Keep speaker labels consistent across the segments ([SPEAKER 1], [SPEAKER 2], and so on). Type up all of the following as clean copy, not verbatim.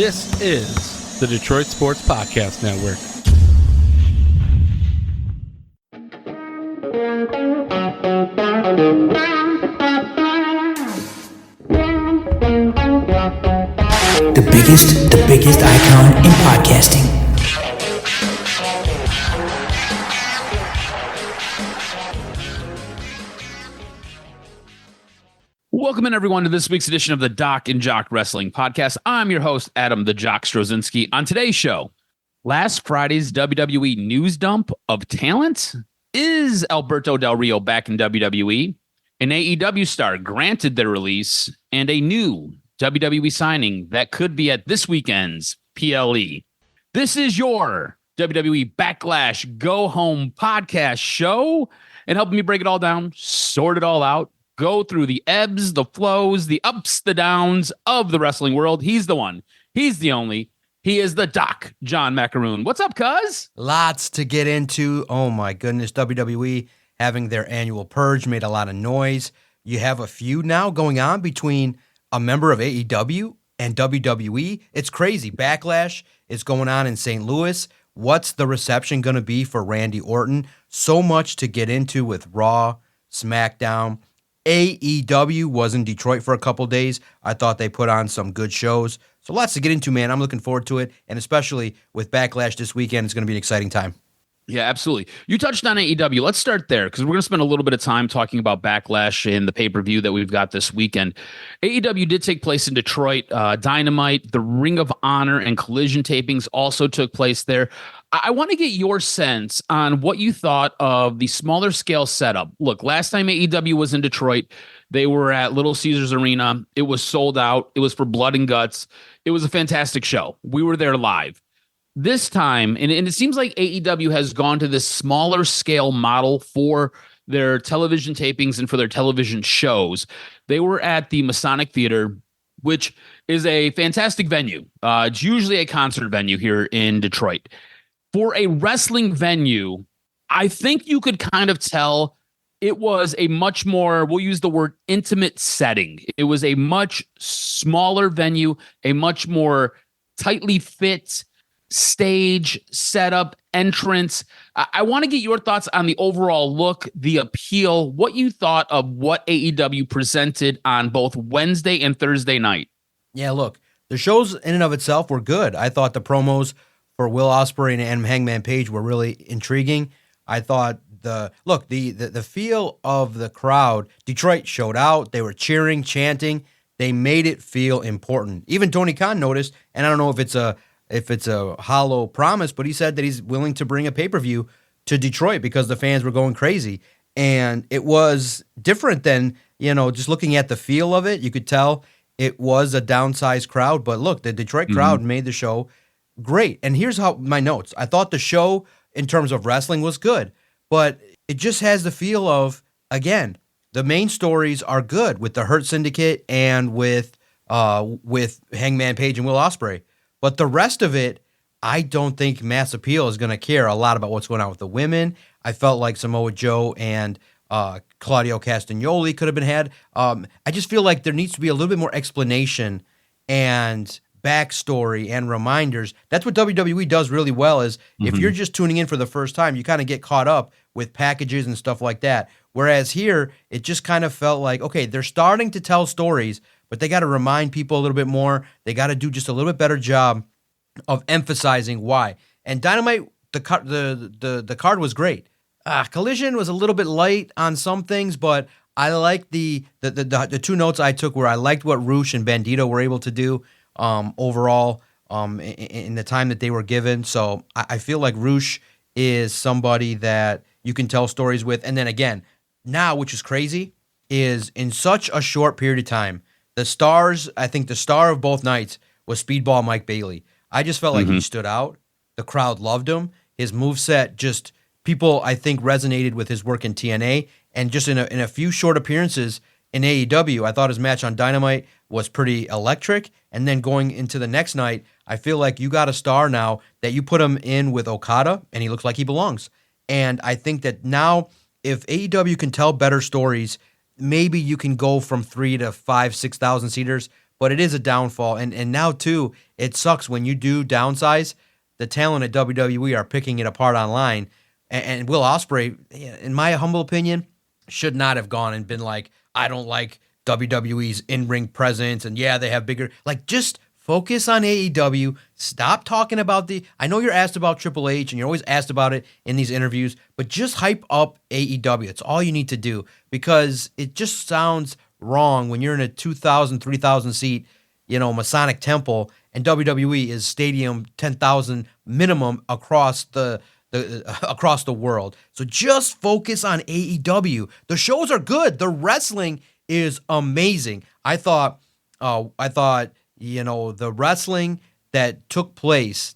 [SPEAKER 1] This is the Detroit Sports Podcast Network.
[SPEAKER 2] The biggest icon in podcasting.
[SPEAKER 1] Welcome in, everyone, to this week's edition of the DocNJock Wrestling Podcast. I'm your host, Adam the Jock Strozinski. On today's show, last Friday's WWE news dump of talent. Is Alberto Del Rio back in WWE? An AEW star granted their release, and a new WWE signing that could be at this weekend's PLE. This is your WWE Backlash Go Home podcast show, and helping me break it all down, sort it all out, go through the ebbs, the flows, the ups, the downs of the wrestling world. He's the one. He's the only. He is the Doc, John Macaroon. What's up, cuz?
[SPEAKER 3] Lots to get into. Oh, my goodness. WWE having their annual purge made a lot of noise. You have a feud now going on between a member of AEW and WWE. It's crazy. Backlash is going on in St. Louis. What's the reception going to be for Randy Orton? So much to get into with Raw, SmackDown. AEW was in Detroit for a couple days. I thought they put on some good shows. So lots to get into, man. I'm looking forward to it. And especially with Backlash this weekend, it's going to be an exciting time.
[SPEAKER 1] Yeah, absolutely. You touched on AEW. Let's start there because we're going to spend a little bit of time talking about Backlash and the pay-per-view that we've got this weekend. AEW did take place in Detroit. Dynamite, the Ring of Honor, and Collision tapings also took place there. I want to get your sense on what you thought of the smaller scale setup. Look, last time AEW was in Detroit, they were at Little Caesars Arena. It was sold out. It was for blood and guts. It was a fantastic show. We were there live. This time, and it seems like AEW has gone to this smaller scale model for their television tapings and for their television shows. They were at the Masonic Theater, which is a fantastic venue. It's usually a concert venue here in Detroit. For a wrestling venue, I think you could kind of tell it was a much more, we'll use the word intimate setting. It was a much smaller venue, a much more tightly fit stage, setup, entrance. I want to get your thoughts on the overall look, the appeal, what you thought of what AEW presented on both Wednesday and Thursday night.
[SPEAKER 3] Yeah, look, the shows in and of itself were good. I thought the promos for Will Ospreay and Hangman Page were really intriguing. I thought the feel of the crowd, Detroit showed out. They were cheering, chanting. They made it feel important. Even Tony Khan noticed, and I don't know if it's a hollow promise, but he said that he's willing to bring a pay-per-view to Detroit because the fans were going crazy. And it was different than, just looking at the feel of it. You could tell it was a downsized crowd. But look, the Detroit crowd made the show great. And here's how my notes. I thought the show in terms of wrestling was good, but it just has the feel of, again, the main stories are good with the Hurt Syndicate and with Hangman Page and Will Ospreay. But the rest of it, I don't think Mass Appeal is going to care a lot about what's going on with the women. I felt like Samoa Joe and Claudio Castagnoli could have been had. I just feel like there needs to be a little bit more explanation and backstory and reminders. That's what WWE does really well is if you're just tuning in for the first time, you kind of get caught up with packages and stuff like that. Whereas here, it just kind of felt like, okay, they're starting to tell stories, but they got to remind people a little bit more. They got to do just a little bit better job of emphasizing why. And Dynamite, the card was great. Collision was a little bit light on some things, but I liked the two notes I took were I liked what Rush and Bandito were able to do overall in the time that they were given. So I feel like Rush is somebody that you can tell stories with. And then again, now, which is crazy, is in such a short period of time, I think the star of both nights was Speedball Mike Bailey. I just felt like he stood out. The crowd loved him. His moveset just, people I think resonated with his work in TNA. And just in a few short appearances in AEW, I thought his match on Dynamite was pretty electric. And then going into the next night, I feel like you got a star now that you put him in with Okada, and he looks like he belongs. And I think that now, if AEW can tell better stories, maybe you can go from 3,000 to 5,000, 6,000 seaters. but it is a downfall. And now too, it sucks when you do downsize. The talent at WWE are picking it apart online, and Will Ospreay, in my humble opinion, should not have gone and been like, I don't like WWE's in-ring presence, and yeah, they have bigger, like, just focus on AEW. Stop talking about I know you're asked about Triple H, and you're always asked about it in these interviews, but just hype up AEW. It's all you need to do, because it just sounds wrong when you're in a 2,000, 3,000 seat, Masonic Temple, and WWE is stadium 10,000 minimum across the world. So just focus on AEW. The shows are good. The wrestling is amazing. I thought the wrestling that took place,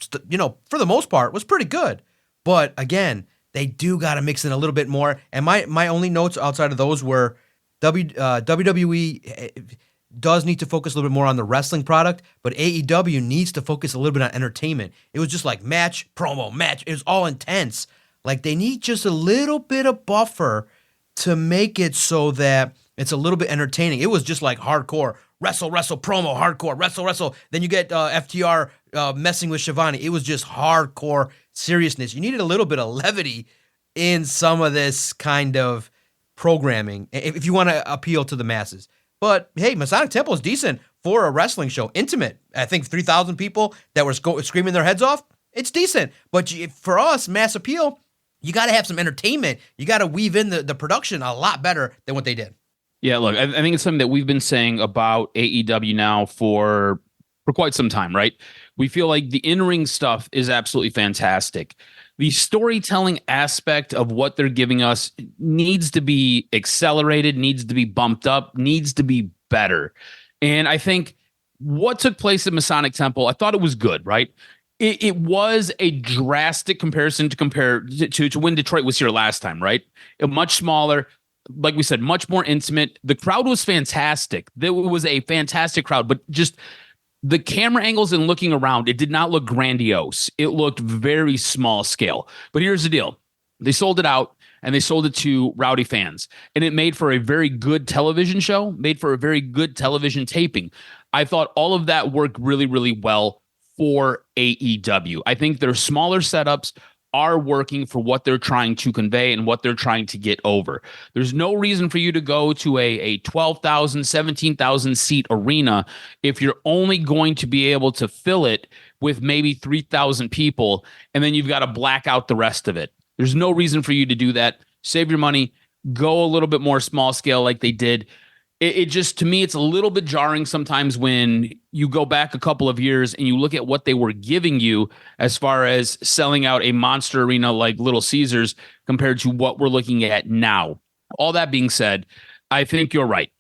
[SPEAKER 3] for the most part, was pretty good. But again, they do got to mix in a little bit more. And my only notes outside of those were WWE does need to focus a little bit more on the wrestling product, but AEW needs to focus a little bit on entertainment. It was just like match, promo, match. It was all intense. Like, they need just a little bit of buffer to make it so that it's a little bit entertaining. It was just like hardcore, wrestle, promo, hardcore, wrestle. Then you get FTR messing with Shivani. It was just hardcore seriousness. You needed a little bit of levity in some of this kind of programming if you want to appeal to the masses. But hey, Masonic Temple is decent for a wrestling show. Intimate. I think 3,000 people that were screaming their heads off. It's decent. But for us, mass appeal, you got to have some entertainment. You got to weave in the production a lot better than what they did.
[SPEAKER 1] Yeah, look, I think it's something that we've been saying about AEW now for quite some time, right? We feel like the in-ring stuff is absolutely fantastic. The storytelling aspect of what they're giving us needs to be accelerated, needs to be bumped up, needs to be better. And I think what took place at Masonic Temple, I thought it was good, right? It was a drastic comparison to when Detroit was here last time, right? Much smaller, like we said, much more intimate. The crowd was fantastic. There was a fantastic crowd, but just the camera angles and looking around, it did not look grandiose. It looked very small scale. But here's the deal. They sold it out, and they sold it to rowdy fans. And it made for a very good television show, made for a very good television taping. I thought all of that worked really, really well for AEW. I think their smaller setups are working for what they're trying to convey and what they're trying to get over. There's no reason for you to go to a 12,000, 17,000 seat arena if you're only going to be able to fill it with maybe 3,000 people, and then you've got to black out the rest of it. There's no reason for you to do that. Save your money. Go a little bit more small scale like they did. It just, to me, it's a little bit jarring sometimes when you go back a couple of years and you look at what they were giving you as far as selling out a monster arena like Little Caesars compared to what we're looking at now. All that being said, I think you're right.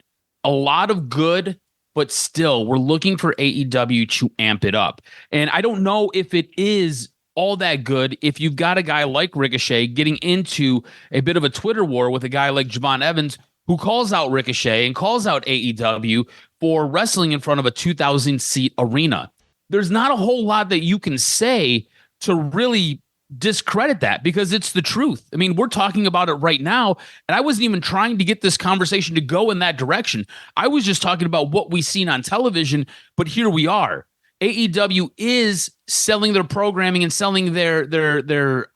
[SPEAKER 1] A lot of good, but still, we're looking for AEW to amp it up. And I don't know if it is all that good if you've got a guy like Ricochet getting into a bit of a Twitter war with a guy like Javon Evans, who calls out Ricochet and calls out AEW for wrestling in front of a 2,000 seat arena. There's not a whole lot that you can say to really discredit that, because it's the truth. I mean, we're talking about it right now, and I wasn't even trying to get this conversation to go in that direction. I was just talking about what we've seen on television, but here we are. AEW is selling their programming and selling their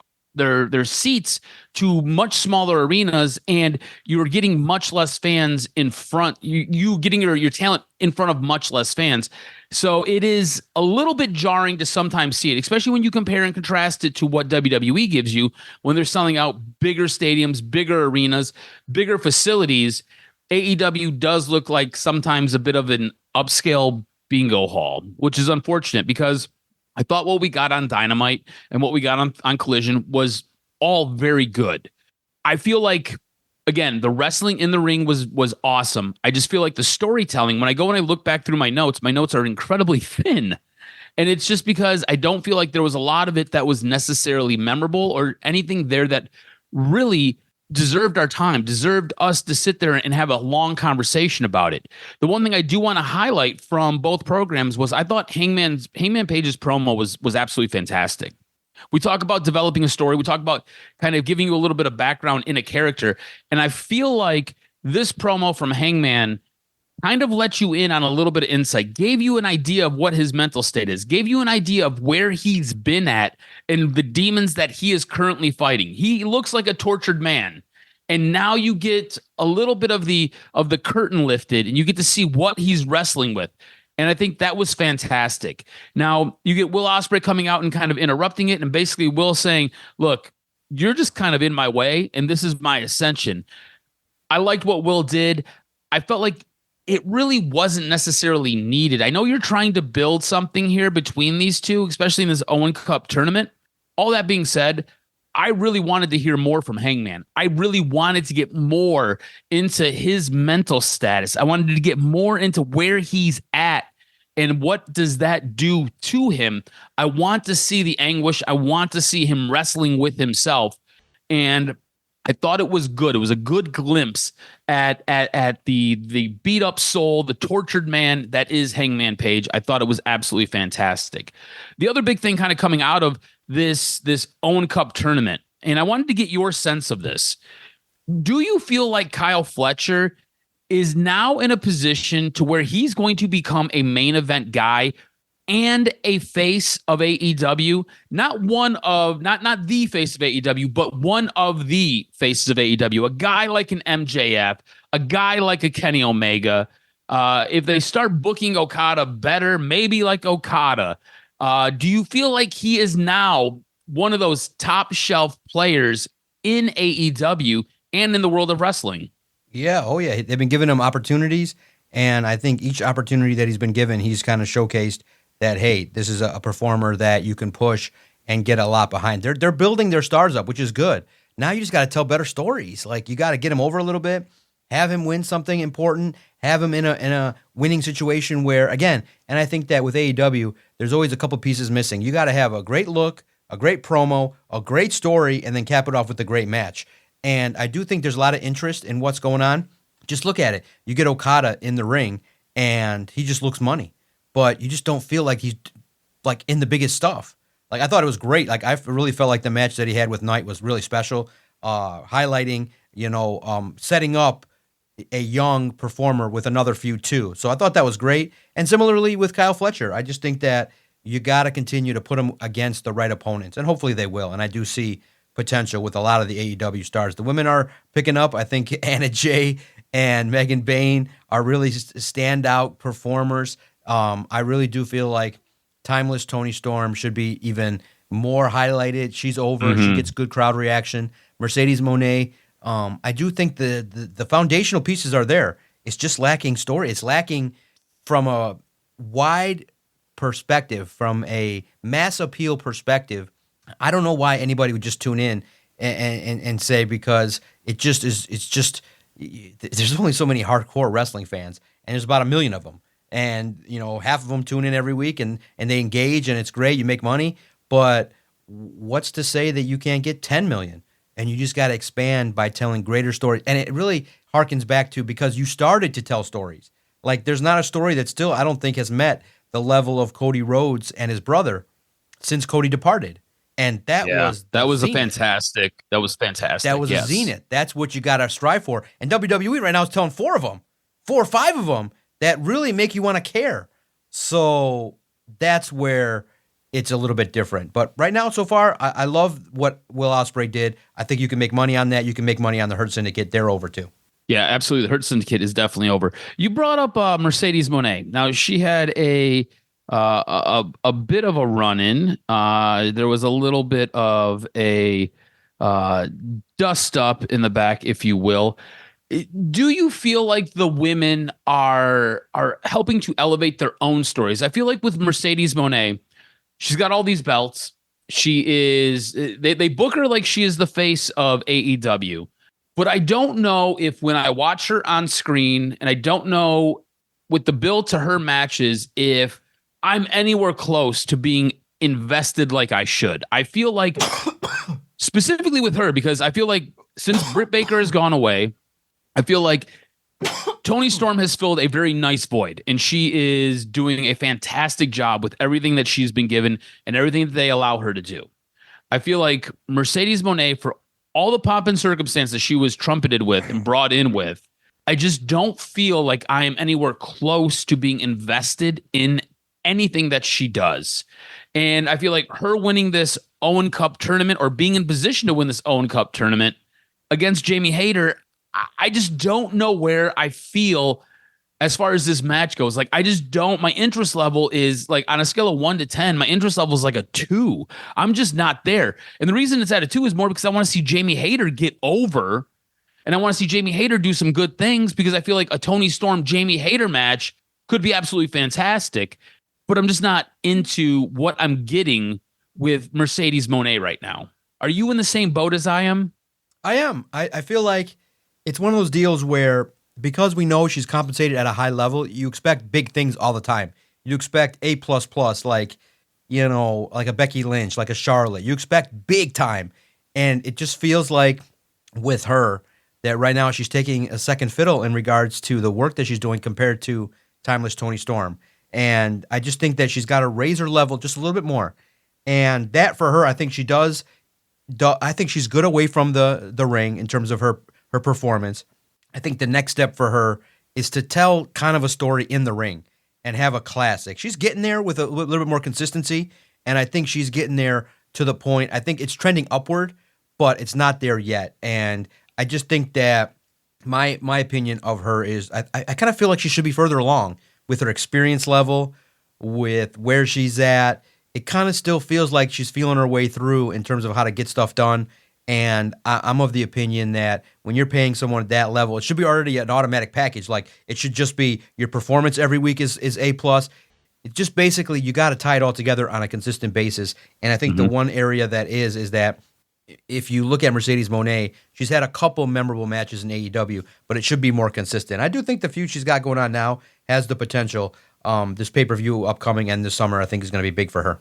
[SPEAKER 1] seats to much smaller arenas, and you're getting much less fans in front. You getting your talent in front of much less fans. So it is a little bit jarring to sometimes see it, especially when you compare and contrast it to what WWE gives you when they're selling out bigger stadiums, bigger arenas, bigger facilities. AEW does look like sometimes a bit of an upscale bingo hall, which is unfortunate, because I thought what we got on Dynamite and what we got on Collision was all very good. I feel like, again, the wrestling in the ring was awesome. I just feel like the storytelling, when I go and I look back through my notes are incredibly thin. And it's just because I don't feel like there was a lot of it that was necessarily memorable or anything there that really deserved our time, deserved us to sit there and have a long conversation about it. The one thing I do want to highlight from both programs was I thought Hangman Page's promo was absolutely fantastic. We talk about developing a story. We talk about kind of giving you a little bit of background in a character. And I feel like this promo from Hangman kind of let you in on a little bit of insight, gave you an idea of what his mental state is, gave you an idea of where he's been at and the demons that he is currently fighting. He looks like a tortured man. And now you get a little bit of the curtain lifted and you get to see what he's wrestling with. And I think that was fantastic. Now you get Will Ospreay coming out and kind of interrupting it, and basically Will saying, look, you're just kind of in my way, and this is my ascension. I liked what Will did. I felt like it really wasn't necessarily needed. I know you're trying to build something here between these two, especially in this Owen Cup tournament. All that being said, I really wanted to hear more from Hangman. I really wanted to get more into his mental status. I wanted to get more into where he's at and what does that do to him. I want to see the anguish. I want to see him wrestling with himself. And I thought it was good. It was a good glimpse at the beat up soul, the tortured man that is Hangman Page. I thought it was absolutely fantastic. The other big thing kind of coming out of this Owen Cup tournament, and I wanted to get your sense of this. Do you feel like Kyle Fletcher is now in a position to where he's going to become a main event guy and a face of AEW? Not the face of AEW, but one of the faces of AEW. A guy like an MJF, a guy like a Kenny Omega. If they start booking Okada better, maybe like Okada. Do you feel like he is now one of those top shelf players in AEW and in the world of wrestling?
[SPEAKER 3] Yeah. Oh, yeah. They've been giving him opportunities. And I think each opportunity that he's been given, he's kind of showcased that, hey, this is a performer that you can push and get a lot behind. They're building their stars up, which is good. Now you just got to tell better stories. Like, you got to get him over a little bit, have him win something important, have him in a winning situation where, again, and I think that with AEW, there's always a couple pieces missing. You got to have a great look, a great promo, a great story, and then cap it off with a great match. And I do think there's a lot of interest in what's going on. Just look at it. You get Okada in the ring, and he just looks money. But you just don't feel like he's like in the biggest stuff. Like, I thought it was great. Like, I really felt like the match that he had with Knight was really special, highlighting, setting up a young performer with another feud too. So I thought that was great. And similarly with Kyle Fletcher, I just think that you got to continue to put him against the right opponents, and hopefully they will. And I do see potential with a lot of the AEW stars. The women are picking up. I think Anna Jay and Megan Bayne are really standout performers. I really do feel like Timeless Toni Storm should be even more highlighted. She's over. Mm-hmm. She gets good crowd reaction. Mercedes Moné. I do think the foundational pieces are there. It's just lacking story. It's lacking from a wide perspective, from a mass appeal perspective. I don't know why anybody would just tune in and say, because it just is. It's just, there's only so many hardcore wrestling fans, and there's about 1 million of them. And, half of them tune in every week and they engage, and it's great. You make money. But what's to say that you can't get 10 million? And you just got to expand by telling greater stories. And it really harkens back to, because you started to tell stories. Like, there's not a story that still, I don't think, has met the level of Cody Rhodes and his brother since Cody departed. And that was a fantastic. That was fantastic. That was a zenith. That's what you got to strive for. And WWE right now is telling 4 or 5 of them that really make you want to care. So that's where it's a little bit different. But right now, so far, I love what Will Ospreay did. I think you can make money on that. You can make money on the Hurt Syndicate. They're over too. Yeah, absolutely. The Hurt Syndicate is definitely over. You brought up Mercedes Moné. Now, she had a bit of a run-in. There was a little bit of a dust up in the back, if you will. Do you feel like the women are helping to elevate their own stories? I feel like with Mercedes Moné, she's got all these belts. She is, they book her like she is the face of AEW. But I don't know if when I watch her on screen, and I don't know with the build to her matches, if I'm anywhere close to being invested like I should. I feel like, specifically with her, because I feel like since Britt Baker has gone away, I feel like Toni Storm has filled a very nice void, and she is doing a fantastic job with everything that she's been given and everything that they allow her to do. I feel like Mercedes Moné, for all the pomp and circumstance that she was trumpeted with and brought in with,
[SPEAKER 1] I just don't feel like I am anywhere close to being invested in anything that she does. And I feel like her winning this Owen Cup tournament or being in position to win this Owen Cup tournament against Jamie Hayter, I just don't know where I feel as far as this match goes. Like, I just don't, my interest level is like on a scale of 1 to 10, my interest level is like a 2. I'm just not there. And the reason it's at a 2 is more because I want to see Jamie Hayter get over, and I want to see Jamie Hayter do some good things, because I feel like a Toni Storm Jamie Hayter match could be absolutely fantastic, but I'm just not into what I'm getting with Mercedes Moné right now. Are you in the same boat as I am?
[SPEAKER 3] I am. I feel like it's one of those deals where, because we know she's compensated at a high level, you expect big things all the time. You expect A++, like, you know, like a Becky Lynch, like a Charlotte. You expect big time. And it just feels like with her that right now she's taking a second fiddle in regards to the work that she's doing compared to Timeless Toni Storm. And I just think that she's got to raise her level just a little bit more. And that for her, I think she does. I think she's good away from the ring in terms of her performance. I think the next step for her is to tell kind of a story in the ring and have a classic. She's getting there with a little bit more consistency, and I think she's getting there to the point. I think it's trending upward, but it's not there yet. And I just think that my opinion of her is I kind of feel like she should be further along with her experience level, with where she's at. It kind of still feels like she's feeling her way through in terms of how to get stuff done. And I'm of the opinion that when you're paying someone at that level, it should be already an automatic package. Like, it should just be your performance every week is A+. It's just basically you got to tie it all together on a consistent basis. And I think the one area that is that if you look at Mercedes Moné, she's had a couple memorable matches in AEW, but it should be more consistent. I do think the feud she's got going on now has the potential. This pay-per-view upcoming and this summer, I think, is going to be big for her.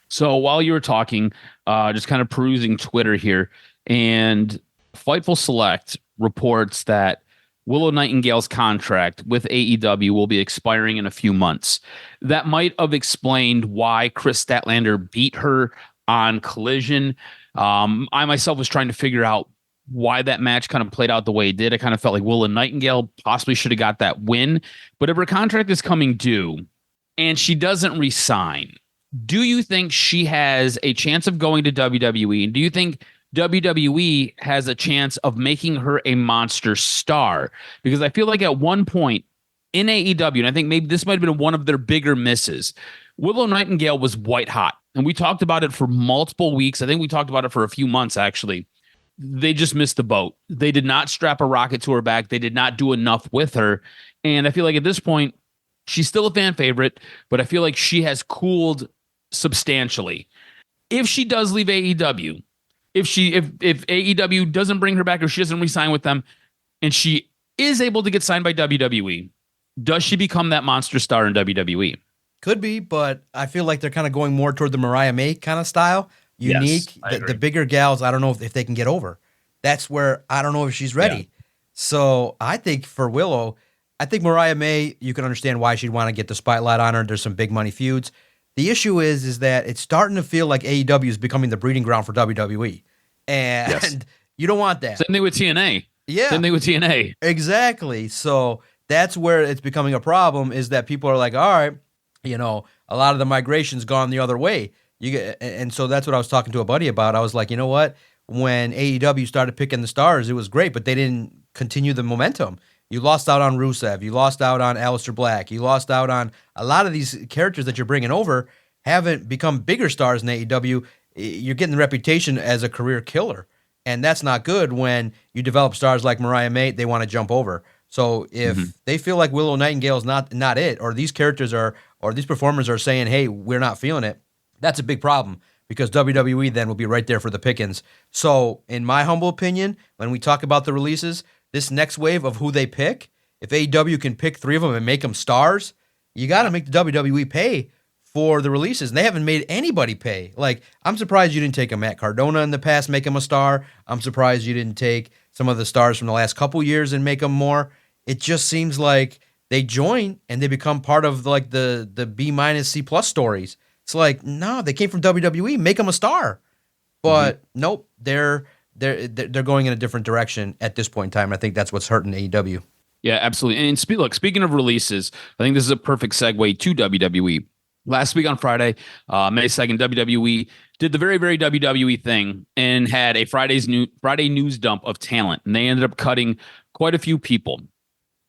[SPEAKER 1] So while you were talking, just kind of perusing Twitter here, and Fightful Select reports that Willow Nightingale's contract with AEW will be expiring in a few months. That might have explained why Chris Statlander beat her on Collision. I myself was trying to figure out why that match kind of played out the way it did. I kind of felt like Willow Nightingale possibly should have got that win. But if her contract is coming due and she doesn't resign, do you think she has a chance of going to WWE? And do you think WWE has a chance of making her a monster star? Because I feel like at one point in AEW, and I think maybe this might have been one of their bigger misses, Willow Nightingale was white hot. And we talked about it for multiple weeks. I think we talked about it for a few months, actually. They just missed the boat. They did not strap a rocket to her back. They did not do enough with her. And I feel like at this point, she's still a fan favorite, but I feel like she has cooled substantially. If she does leave AEW, if AEW doesn't bring her back or she doesn't re-sign with them, and she is able to get signed by WWE, does she become that monster star in WWE?
[SPEAKER 3] Could be, but I feel like they're kind of going more toward the Mariah May kind of style. Unique.
[SPEAKER 1] Yes,
[SPEAKER 3] the bigger gals, I don't know if they can get over. That's where I don't know if she's ready. Yeah. So I think for Willow, I think Mariah May, you can understand why she'd want to get the spotlight on her. There's some big money feuds. The issue is that it's starting to feel like AEW is becoming the breeding ground for WWE. And you don't want that.
[SPEAKER 1] Same thing with TNA.
[SPEAKER 3] Yeah.
[SPEAKER 1] Same thing with TNA.
[SPEAKER 3] Exactly. So that's where it's becoming a problem, is that people are like, all right, you know, a lot of the migration's gone the other way. And so that's what I was talking to a buddy about. I was like, you know what? When AEW started picking the stars, it was great, but they didn't continue the momentum. You lost out on Rusev. You lost out on Aleister Black. You lost out on a lot of these characters that you're bringing over haven't become bigger stars in AEW. You're getting the reputation as a career killer, and that's not good when you develop stars like Mariah May. They want to jump over. So if they feel like Willow Nightingale is not it, or these characters are, or these performers are saying, hey, we're not feeling it, that's a big problem, because WWE then will be right there for the pickings. So in my humble opinion, when we talk about the releases, this next wave of who they pick, if AEW can pick 3 of them and make them stars, you got to make the WWE pay for the releases. And they haven't made anybody pay. Like, I'm surprised you didn't take a Matt Cardona in the past, make him a star. I'm surprised you didn't take some of the stars from the last couple years and make them more. It just seems like they join and they become part of like the B- C+ stories. It's like, no, they came from WWE, make them a star. But nope, they're going in a different direction at this point in time. I think that's what's hurting AEW.
[SPEAKER 1] Yeah, absolutely. And look, speaking of releases, I think this is a perfect segue to WWE. Last week on Friday, May 2nd, WWE did the very, very WWE thing and had a Friday news dump of talent. And they ended up cutting quite a few people.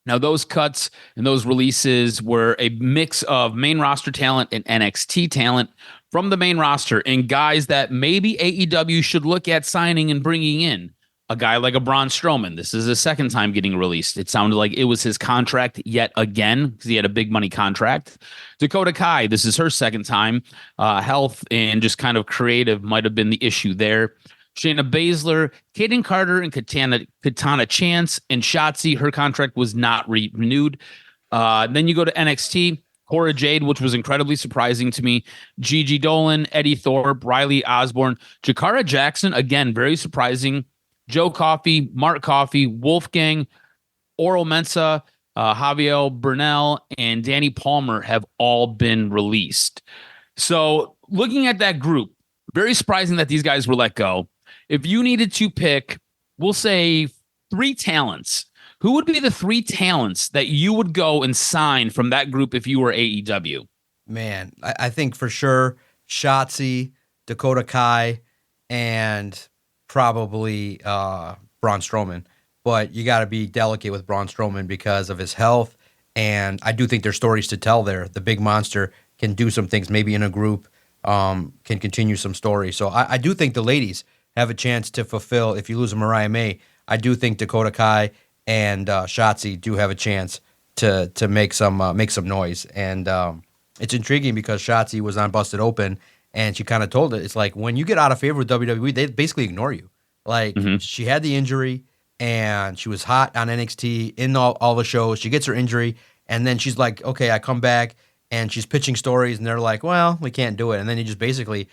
[SPEAKER 1] Now, those cuts and those releases were a mix of main roster talent and NXT talent from the main roster and guys that maybe AEW should look at signing and bringing in. A guy like a Braun Strowman. This is his second time getting released. It sounded like it was his contract yet again because he had a big money contract. Dakota Kai, this is her second time. Health and just kind of creative might have been the issue there. Shayna Baszler, Kaden Carter, and Katana Chance, and Shotzi, her contract was not renewed. Then you go to NXT, Cora Jade, which was incredibly surprising to me. Gigi Dolan, Eddie Thorpe, Riley Osborne, Jakara Jackson, again, very surprising. Joe Coffey, Mark Coffey, Wolfgang, Oral Mensa, Javier Bernal, and Danny Palmer have all been released. So looking at that group, very surprising that these guys were let go. If you needed to pick, we'll say 3 talents, who would be the 3 talents that you would go and sign from that group if you were AEW?
[SPEAKER 3] Man, I think for sure Shotzi, Dakota Kai, and probably Braun Strowman. But you got to be delicate with Braun Strowman because of his health, and I do think there's stories to tell there. The big monster can do some things, maybe in a group, can continue some stories. So I do think the ladies have a chance to fulfill. If you lose a Mariah May, I do think Dakota Kai and Shotzi do have a chance to make some noise. And it's intriguing because Shotzi was on Busted Open, and she kind of told it. It's like when you get out of favor with WWE, they basically ignore you. Like she had the injury, and she was hot on NXT in all the shows. She gets her injury, and then she's like, okay, I come back, and she's pitching stories, and they're like, well, we can't do it. And then he just basically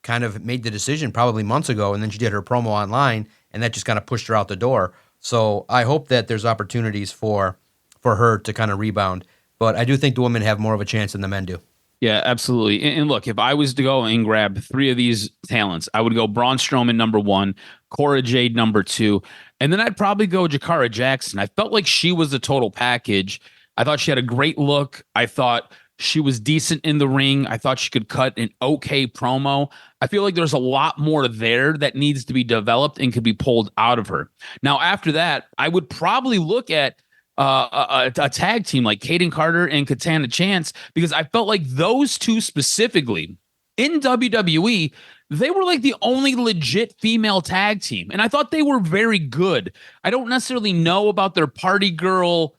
[SPEAKER 3] kind of made the decision probably months ago, and then she did her promo online, and that just kind of pushed her out the door. So I hope that there's opportunities for her to kind of rebound. But I do think the women have more of a chance than the men do.
[SPEAKER 1] Yeah, absolutely. And look, if I was to go and grab 3 of these talents, I would go Braun Strowman number 1, Cora Jade number 2, and then I'd probably go Jakara Jackson. I felt like she was a total package. I thought she had a great look. I thought she was decent in the ring. I thought she could cut an okay promo. I feel like there's a lot more there that needs to be developed and could be pulled out of her. Now, after that, I would probably look at a tag team like Kaden Carter and Katana Chance, because I felt like those two specifically in WWE, they were like the only legit female tag team. And I thought they were very good. I don't necessarily know about their party girl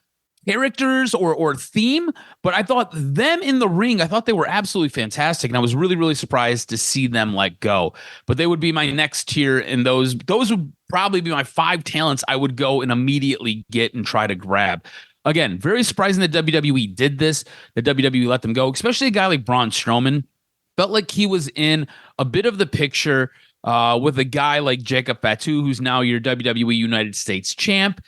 [SPEAKER 1] characters or theme, but I thought them in the ring, I thought they were absolutely fantastic. And I was really, really surprised to see them let go. But they would be my next tier. And those would probably be my 5 talents I would go and immediately get and try to grab. Again, very surprising that WWE did this, that WWE let them go, especially a guy like Braun Strowman. Felt like he was in a bit of the picture with a guy like Jacob Fatu, who's now your WWE United States champ.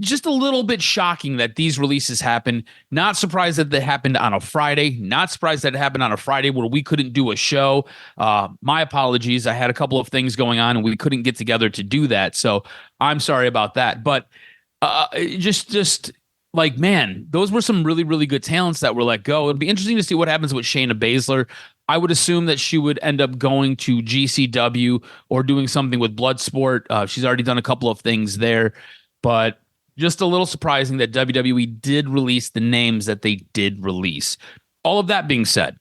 [SPEAKER 1] Just a little bit shocking that these releases happen. Not surprised that they happened on a Friday. Not surprised that it happened on a Friday where we couldn't do a show. My apologies. I had a couple of things going on and we couldn't get together to do that. So I'm sorry about that. But just like, man, those were some really, really good talents that were let go. It'd be interesting to see what happens with Shayna Baszler. I would assume that she would end up going to GCW or doing something with Bloodsport. She's already done a couple of things there. But just a little surprising that WWE did release the names that they did release. All of that being said,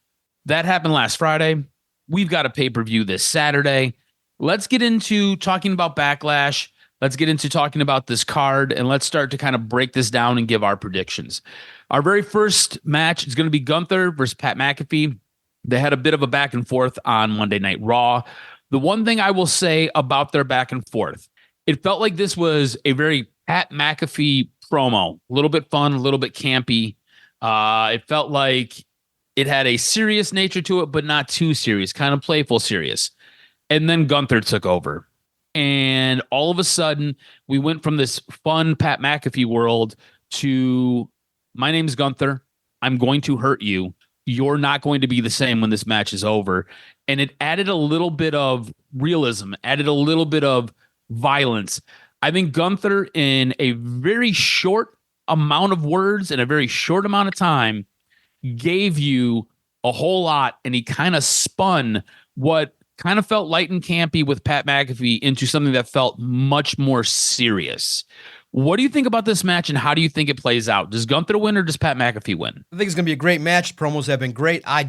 [SPEAKER 1] that happened last Friday. We've got a pay-per-view this Saturday. Let's get into talking about Backlash. Let's get into talking about this card, and let's start to kind of break this down and give our predictions. Our very first match is going to be Gunther versus Pat McAfee. They had a bit of a back and forth on Monday Night Raw. The one thing I will say about their back and forth, it felt like this was a very Pat McAfee promo, a little bit fun, a little bit campy. It felt like it had a serious nature to it, but not too serious, kind of playful serious. And then Gunther took over. And all of a sudden, we went from this fun Pat McAfee world to, my name's Gunther. I'm going to hurt you. You're not going to be the same when this match is over. And it added a little bit of realism, added a little bit of violence. I think Gunther, in a very short amount of words in a very short amount of time gave you a whole lot, and he kind of spun what kind of felt light and campy with Pat McAfee into something that felt much more serious. What do you think about this match, and how do you think it plays out? Does Gunther win, or does Pat McAfee win?
[SPEAKER 3] I think it's going to be a great match. Promos have been great. I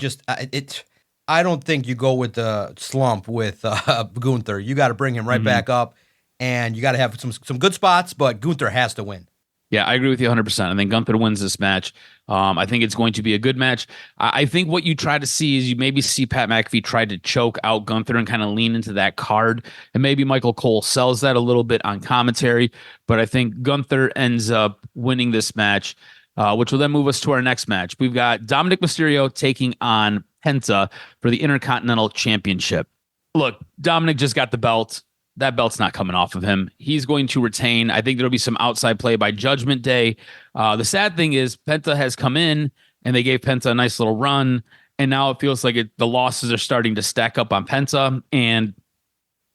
[SPEAKER 3] don't think you go with the slump with Gunther. You got to bring him right back up, and you got to have some good spots, but Gunther has to win.
[SPEAKER 1] Yeah, I agree with you 100%. I think Gunther wins this match. I think it's going to be a good match. I think what you try to see is you maybe see Pat McAfee try to choke out Gunther and kind of lean into that card. And maybe Michael Cole sells that a little bit on commentary. But I think Gunther ends up winning this match, which will then move us to our next match. We've got Dominic Mysterio taking on Penta for the Intercontinental Championship. Look, Dominic just got the belt. That belt's not coming off of him. He's going to retain. I think there'll be some outside play by Judgment Day. The sad thing is Penta has come in, and they gave Penta a nice little run, and now it feels like the losses are starting to stack up on Penta, and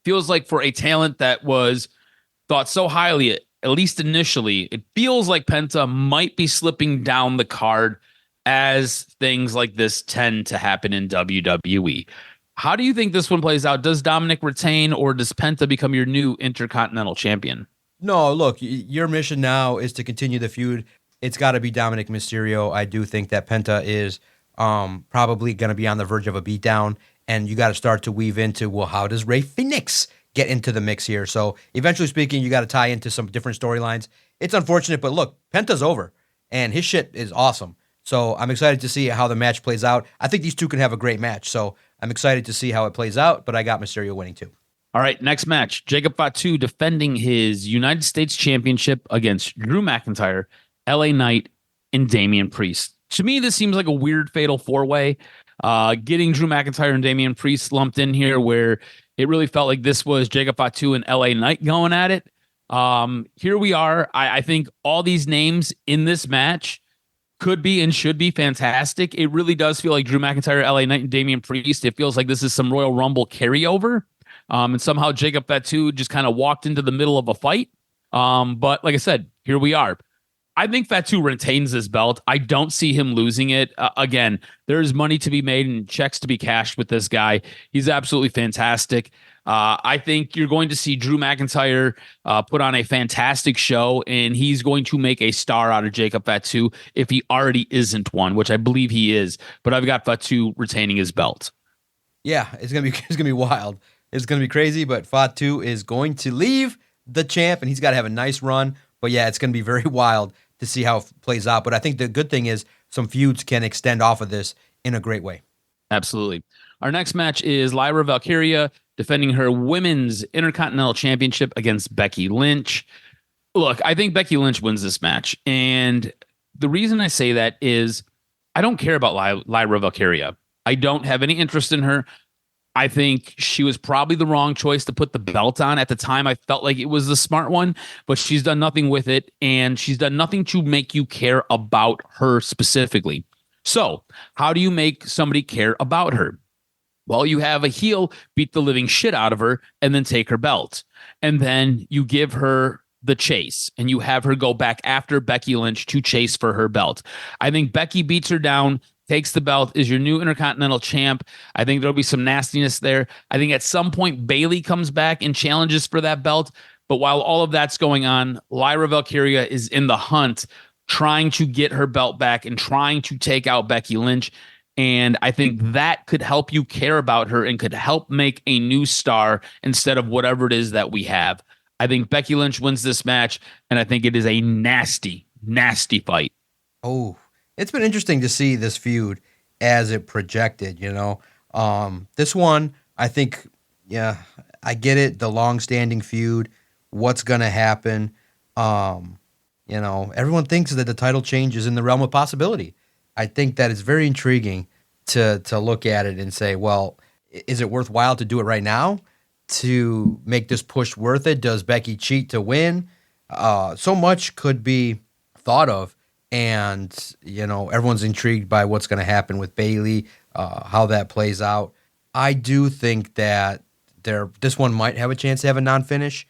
[SPEAKER 1] feels like for a talent that was thought so highly, at least initially, it feels like Penta might be slipping down the card as things like this tend to happen in WWE. How do you think this one plays out? Does Dominic retain, or does Penta become your new Intercontinental Champion?
[SPEAKER 3] No, look, your mission now is to continue the feud. It's got to be Dominic Mysterio. I do think that Penta is probably going to be on the verge of a beatdown, and you got to start to weave into, well, how does Rey Fénix get into the mix here? So eventually speaking, you got to tie into some different storylines. It's unfortunate, but look, Penta's over, and his shit is awesome. So I'm excited to see how the match plays out. I think these two can have a great match, so I'm excited to see how it plays out, but I got Mysterio winning too.
[SPEAKER 1] All right, next match. Jacob Fatu defending his United States Championship against Drew McIntyre, LA Knight, and Damian Priest. To me, this seems like a weird fatal four-way. Getting Drew McIntyre and Damian Priest lumped in here, where it really felt like this was Jacob Fatu and LA Knight going at it. Here we are. I think all these names in this match could be and should be fantastic. It really does feel like Drew McIntyre, LA Knight, and Damian Priest. It feels like this is some Royal Rumble carryover. And somehow Jacob Fatu just kind of walked into the middle of a fight. But like I said, here we are. I think Fatu retains this belt. I don't see him losing it. Again, there's money to be made and checks to be cashed with this guy. He's absolutely fantastic. I think you're going to see Drew McIntyre put on a fantastic show, and he's going to make a star out of Jacob Fatu if he already isn't one, which I believe he is. But I've got Fatu retaining his belt.
[SPEAKER 3] Yeah, it's gonna be wild. It's gonna be crazy, but Fatu is going to leave the champ, and he's got to have a nice run. But yeah, it's gonna be very wild to see how it plays out. But I think the good thing is some feuds can extend off of this in a great way.
[SPEAKER 1] Absolutely. Our next match is Lyra Valkyria defending her Women's Intercontinental Championship against Becky Lynch. Look, I think Becky Lynch wins this match. And the reason I say that is I don't care about Lyra Valkyria. I don't have any interest in her. I think she was probably the wrong choice to put the belt on. At the time, I felt like it was the smart one, but she's done nothing with it, and she's done nothing to make you care about her specifically. So, how do you make somebody care about her? Well, you have a heel beat the living shit out of her and then take her belt. And then you give her the chase, and you have her go back after Becky Lynch to chase for her belt. I think Becky beats her down, takes the belt, is your new Intercontinental champ. I think there'll be some nastiness there. I think at some point Bayley comes back and challenges for that belt. But while all of that's going on, Lyra Valkyria is in the hunt, trying to get her belt back and trying to take out Becky Lynch. And I think that could help you care about her and could help make a new star instead of whatever it is that we have. I think Becky Lynch wins this match, and I think it is a nasty, nasty fight.
[SPEAKER 3] Oh, it's been interesting to see this feud as it projected, you know. This one, I think, yeah, I get it, the long-standing feud, what's going to happen. You know, everyone thinks that the title change is in the realm of possibility. I think that it's very intriguing to look at it and say, well, is it worthwhile to do it right now to make this push worth it? Does Becky cheat to win? So much could be thought of, and you know, everyone's intrigued by what's going to happen with Bayley, how that plays out. I do think that this one might have a chance to have a non-finish.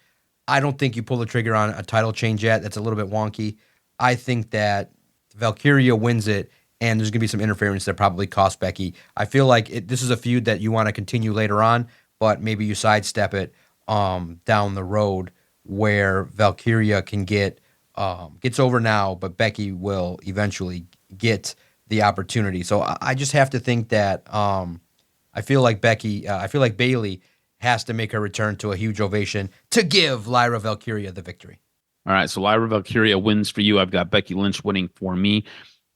[SPEAKER 3] I don't think you pull the trigger on a title change yet. That's a little bit wonky. I think that Valkyria wins it, and there's going to be some interference that probably costs Becky. I feel like this is a feud that you want to continue later on, but maybe you sidestep it down the road where Valkyria can gets over now, but Becky will eventually get the opportunity. So I just have to think that I feel like Bayley has to make her return to a huge ovation to give Lyra Valkyria the victory.
[SPEAKER 1] All right, so Lyra Valkyria wins for you. I've got Becky Lynch winning for me.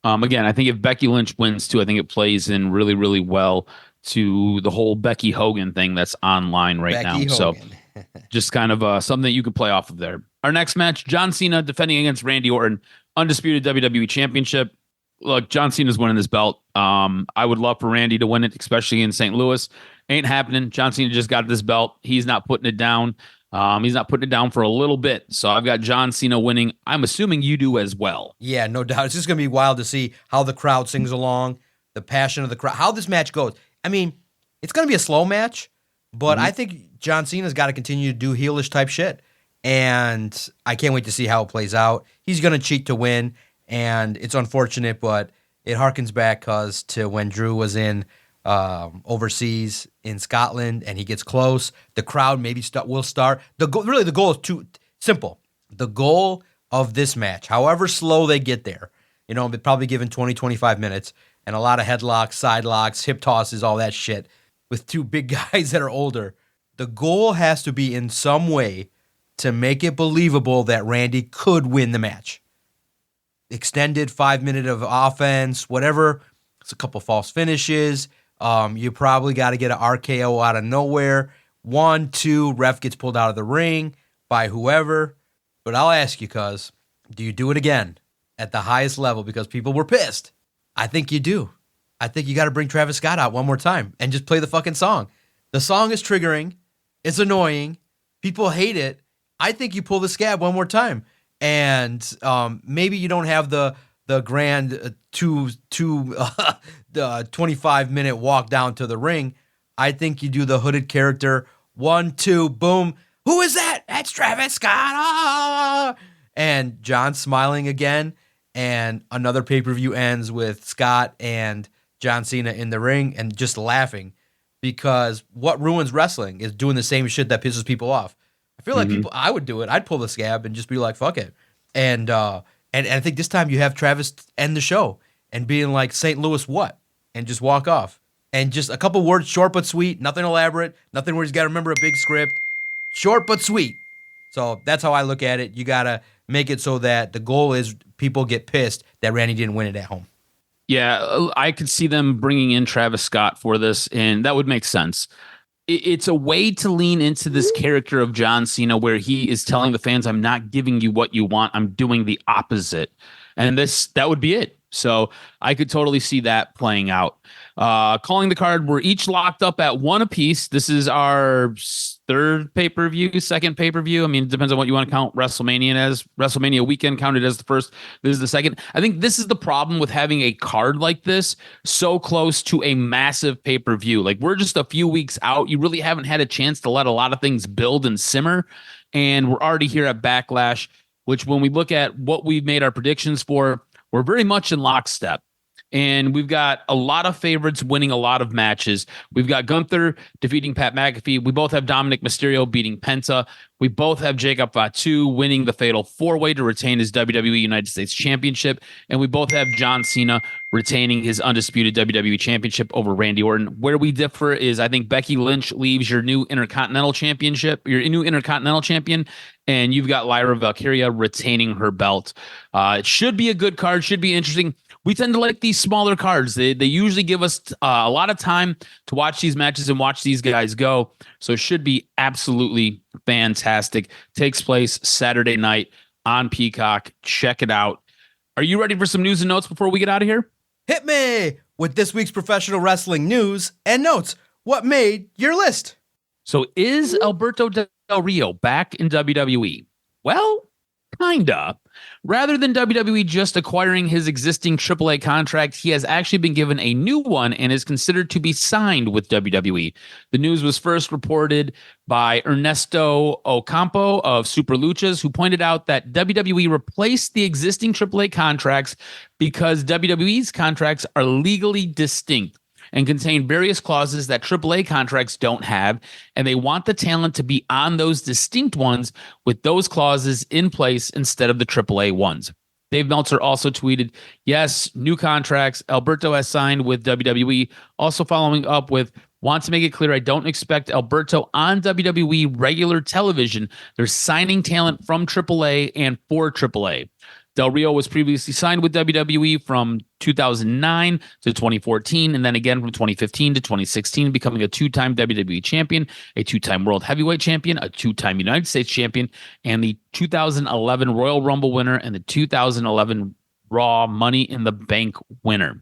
[SPEAKER 1] Again, I think if Becky Lynch wins too, I think it plays in really, really well to the whole Becky Hogan thing that's online right now.
[SPEAKER 3] Hogan.
[SPEAKER 1] So just kind of something that you could play off of there. Our next match, John Cena defending against Randy Orton, undisputed WWE Championship. Look, John Cena's winning this belt. I would love for Randy to win it, especially in St. Louis. Ain't happening. John Cena just got this belt. He's not putting it down. He's not putting it down for a little bit. So I've got John Cena winning. I'm assuming you do as well.
[SPEAKER 3] Yeah, no doubt. It's just going to be wild to see how the crowd sings along, the passion of the crowd, how this match goes. I mean, it's going to be a slow match, but I think John Cena's got to continue to do heelish type shit. And I can't wait to see how it plays out. He's going to cheat to win, and it's unfortunate, but it harkens back to when Drew was in overseas in Scotland, and he gets close. The crowd maybe will start. The goal is too simple. The goal of this match, however slow they get there, they're probably given 20, 25 minutes, and a lot of headlocks, side locks, hip tosses, all that shit, with two big guys that are older. The goal has to be in some way to make it believable that Randy could win the match. Extended 5 minutes of offense, whatever. It's a couple false finishes. You probably got to get an RKO out of nowhere. 1, 2, ref gets pulled out of the ring by whoever. But I'll ask you, cuz, do you do it again at the highest level because people were pissed? I think you do. I think you got to bring Travis Scott out one more time and just play the fucking song. The song is triggering. It's annoying. People hate it. I think you pull the scab one more time. And maybe you don't have the grand the 25-minute walk down to the ring. I think you do the hooded character. 1, 2, boom. Who is that? That's Travis Scott. Ah! And John smiling again. And another pay-per-view ends with Scott and John Cena in the ring and just laughing, because what ruins wrestling is doing the same shit that pisses people off. I feel like I would do it. I'd pull the scab and just be like, fuck it. And I think this time you have Travis end the show and being like, St. Louis what? And just walk off. And just a couple words, short but sweet, nothing elaborate, nothing where he's got to remember a big script. Short but sweet. So that's how I look at it. You got to make it so that the goal is people get pissed that Randy didn't win it at home.
[SPEAKER 1] Yeah, I could see them bringing in Travis Scott for this, and that would make sense. It's a way to lean into this character of John Cena where he is telling the fans, I'm not giving you what you want. I'm doing the opposite. And that would be it. So I could totally see that playing out. Calling the card, we're each locked up at 1 apiece. This is our third pay-per-view, second pay-per-view. I mean, it depends on what you want to count WrestleMania as. WrestleMania weekend counted as the first. This is the second. I think this is the problem with having a card like this so close to a massive pay-per-view. Like, we're just a few weeks out. You really haven't had a chance to let a lot of things build and simmer. And we're already here at Backlash, which when we look at what we've made our predictions for, we're very much in lockstep. And we've got a lot of favorites winning a lot of matches. We've got Gunther defeating Pat McAfee. We both have Dominic Mysterio beating Penta. We both have Jacob Fatu winning the Fatal 4-Way to retain his WWE United States Championship. And we both have John Cena retaining his undisputed WWE Championship over Randy Orton. Where we differ is I think Becky Lynch leaves your new Intercontinental Championship, your new Intercontinental Champion, and you've got Lyra Valkyria retaining her belt. It should be a good card, should be interesting. We tend to like these smaller cards. They usually give us a lot of time to watch these matches and watch these guys go. So it should be absolutely fantastic. Takes place Saturday night on Peacock. Check it out. Are you ready for some news and notes before we get out of here?
[SPEAKER 3] Hit me with this week's professional wrestling news and notes. What made your list?
[SPEAKER 1] So is Alberto Del Rio back in WWE? Well, kind kinda. Rather than WWE just acquiring his existing AAA contract, he has actually been given a new one and is considered to be signed with WWE. The news was first reported by Ernesto Ocampo of Super Luchas, who pointed out that WWE replaced the existing AAA contracts because WWE's contracts are legally distinct and contain various clauses that AAA contracts don't have, and they want the talent to be on those distinct ones with those clauses in place instead of the AAA ones. Dave Meltzer also tweeted, yes, new contracts. Alberto has signed with WWE. Also following up with, want to make it clear, I don't expect Alberto on WWE regular television. They're signing talent from AAA and for AAA. Del Rio was previously signed with WWE from 2009 to 2014, and then again from 2015 to 2016, becoming a two-time WWE champion, a two-time World Heavyweight champion, a two-time United States champion, and the 2011 Royal Rumble winner and the 2011 Raw Money in the Bank winner.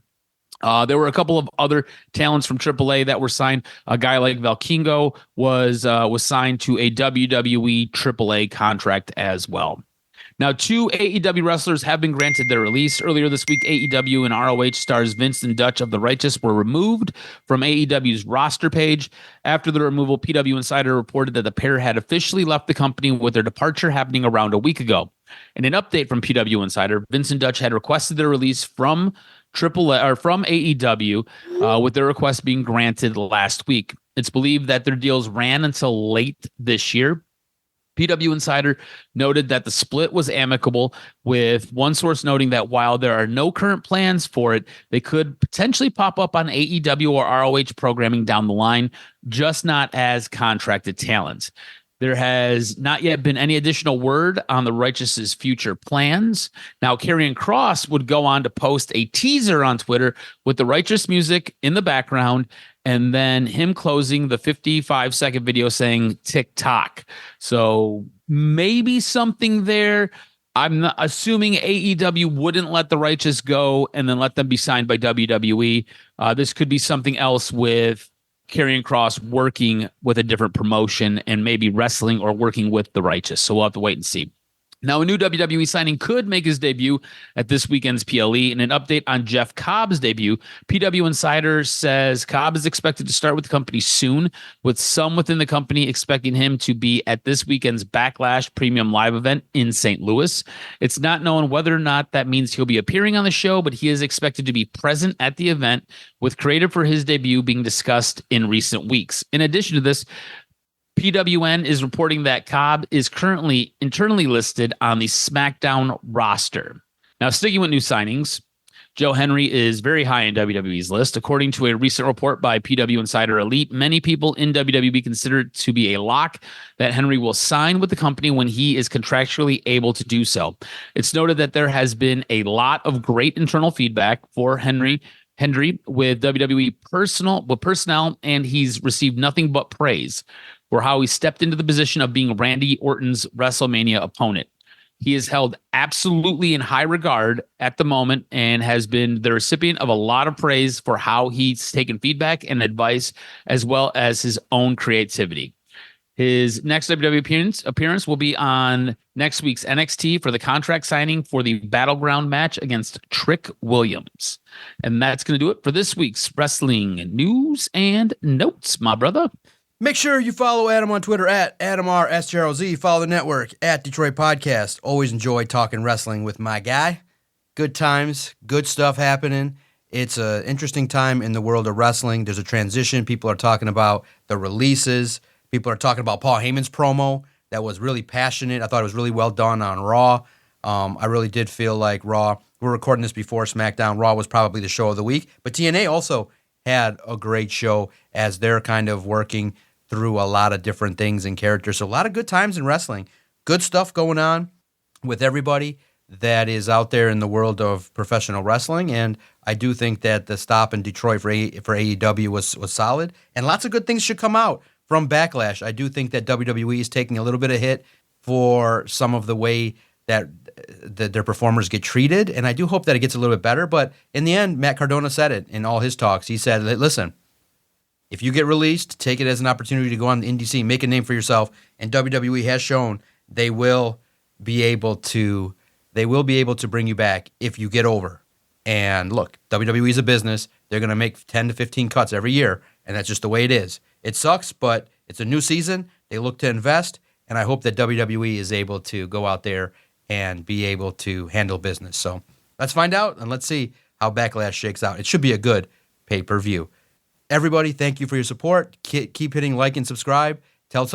[SPEAKER 1] There were a couple of other talents from AAA that were signed. A guy like Valkingo was signed to a WWE AAA contract as well. Now, 2 AEW wrestlers have been granted their release. Earlier this week, AEW and ROH stars Vince and Dutch of the Righteous were removed from AEW's roster page. After the removal, PW Insider reported that the pair had officially left the company, with their departure happening around a week ago. In an update from PW Insider, Vince and Dutch had requested their release from AEW, with their request being granted last week. It's believed that their deals ran until late this year. PW Insider noted that the split was amicable, with one source noting that while there are no current plans for it, they could potentially pop up on AEW or ROH programming down the line, just not as contracted talents. There has not yet been any additional word on the Righteous's future plans. Now, Karrion Kross would go on to post a teaser on Twitter with the Righteous music in the background, and then him closing the 55-second video saying TikTok. So maybe something there. I'm not assuming AEW wouldn't let the Righteous go and then let them be signed by WWE. This could be something else with Karrion Kross working with a different promotion and maybe wrestling or working with the Righteous. So we'll have to wait and see. Now, a new WWE signing could make his debut at this weekend's PLE. In an update on Jeff Cobb's debut, PW Insider says Cobb is expected to start with the company soon, with some within the company expecting him to be at this weekend's Backlash Premium Live event in St. Louis. It's not known whether or not that means he'll be appearing on the show, but he is expected to be present at the event, with creative for his debut being discussed in recent weeks. In addition to this, PWN is reporting that Cobb is currently internally listed on the SmackDown roster. Now, sticking with new signings, Joe Henry is very high in WWE's list. According to a recent report by PW Insider Elite, many people in WWE consider it to be a lock that Henry will sign with the company when he is contractually able to do so. It's noted that there has been a lot of great internal feedback for Henry with WWE personnel, and he's received nothing but praise for how he stepped into the position of being Randy Orton's WrestleMania opponent. He is held absolutely in high regard at the moment and has been the recipient of a lot of praise for how he's taken feedback and advice, as well as his own creativity. His next WWE appearance will be on next week's NXT for the contract signing for the Battleground match against Trick Williams. And that's going to do it for this week's Wrestling News and Notes, my brother.
[SPEAKER 3] Make sure you follow Adam on Twitter at AdamRSJRLZ. Follow the network at Detroit Podcast. Always enjoy talking wrestling with my guy. Good times, good stuff happening. It's an interesting time in the world of wrestling. There's a transition. People are talking about the releases. People are talking about Paul Heyman's promo. That was really passionate. I thought it was really well done on Raw. I really did feel like Raw, we're recording this before SmackDown, Raw was probably the show of the week. But TNA also had a great show as they're kind of working through a lot of different things and characters. So a lot of good times in wrestling. Good stuff going on with everybody that is out there in the world of professional wrestling. And I do think that the stop in Detroit for AEW was solid. And lots of good things should come out from Backlash. I do think that WWE is taking a little bit of hit for some of the way that their performers get treated. And I do hope that it gets a little bit better. But in the end, Matt Cardona said it in all his talks. He said, listen, if you get released, take it as an opportunity to go on the indie scene, make a name for yourself. And WWE has shown they will they will be able to bring you back if you get over. And look, WWE is a business. They're going to make 10 to 15 cuts every year, and that's just the way it is. It sucks, but it's a new season. They look to invest, and I hope that WWE is able to go out there and be able to handle business. So let's find out, and let's see how Backlash shakes out. It should be a good pay-per-view. Everybody, thank you for your support. Keep hitting like and subscribe. Tell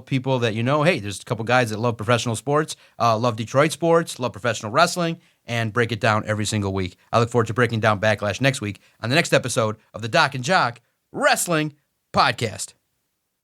[SPEAKER 3] people that you know, hey, there's a couple guys that love professional sports, love Detroit sports, love professional wrestling, and break it down every single week. I look forward to breaking down Backlash next week on the next episode of the Doc and Jock Wrestling Podcast.